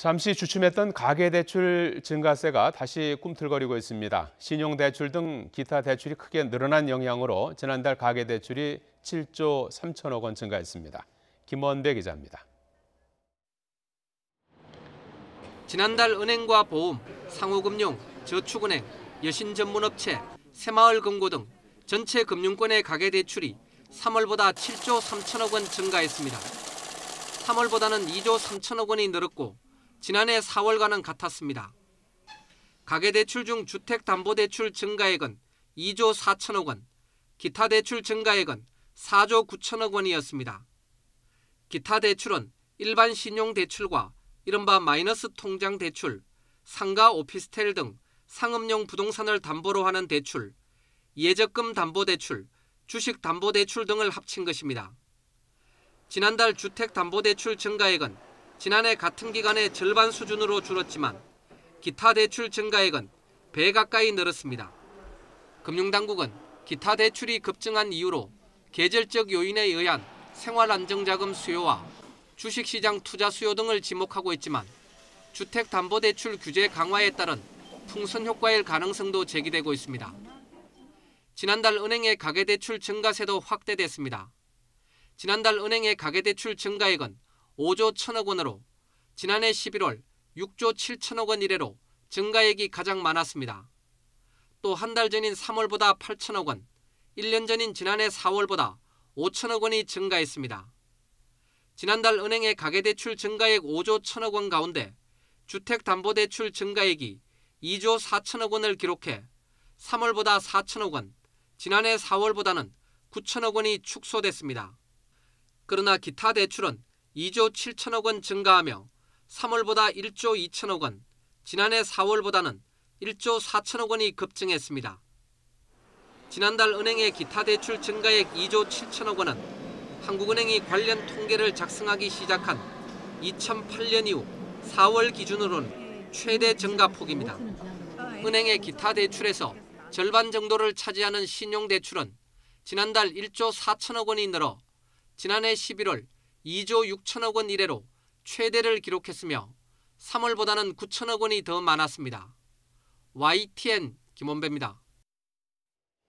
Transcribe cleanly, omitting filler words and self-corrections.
잠시 주춤했던 가계대출 증가세가 다시 꿈틀거리고 있습니다. 신용대출 등 기타 대출이 크게 늘어난 영향으로 지난달 가계대출이 7조 3천억 원 증가했습니다. 김원배 기자입니다. 지난달 은행과 보험, 상호금융, 저축은행, 여신전문업체, 새마을금고 등 전체 금융권의 가계대출이 3월보다 7조 3천억 원 증가했습니다. 3월보다는 2조 3천억 원이 늘었고 지난해 4월과는 같았습니다. 가계대출 중 주택담보대출 증가액은 2조 4천억 원, 기타 대출 증가액은 4조 9천억 원이었습니다. 기타 대출은 일반 신용대출과 이른바 마이너스 통장 대출, 상가 오피스텔 등 상업용 부동산을 담보로 하는 대출, 예적금 담보대출, 주식담보대출 등을 합친 것입니다. 지난달 주택담보대출 증가액은 지난해 같은 기간의 절반 수준으로 줄었지만 기타 대출 증가액은 배 가까이 늘었습니다. 금융당국은 기타 대출이 급증한 이유로 계절적 요인에 의한 생활안정자금 수요와 주식시장 투자 수요 등을 지목하고 있지만 주택담보대출 규제 강화에 따른 풍선 효과일 가능성도 제기되고 있습니다. 지난달 은행의 가계대출 증가세도 확대됐습니다. 지난달 은행의 가계대출 증가액은 5조 1천억 원으로 지난해 11월 6조 7천억 원 이래로 증가액이 가장 많았습니다. 또 한 달 전인 3월보다 8천억 원, 1년 전인 지난해 4월보다 5천억 원이 증가했습니다. 지난달 은행의 가계대출 증가액 5조 1천억 원 가운데 주택담보대출 증가액이 2조 4천억 원을 기록해 3월보다 4천억 원, 지난해 4월보다는 9천억 원이 축소됐습니다. 그러나 기타 대출은 2조 7천억 원 증가하며 3월보다 1조 2천억 원, 지난해 4월보다는 1조 4천억 원이 급증했습니다. 지난달 은행의 기타 대출 증가액 2조 7천억 원은 한국은행이 관련 통계를 작성하기 시작한 2008년 이후 4월 기준으로는 최대 증가폭입니다. 은행의 기타 대출에서 절반 정도를 차지하는 신용대출은 지난달 1조 4천억 원이 늘어 지난해 11월 2조 6천억 원 이래로 최대를 기록했으며 3월보다는 9천억 원이 더 많았습니다. YTN 김원배입니다.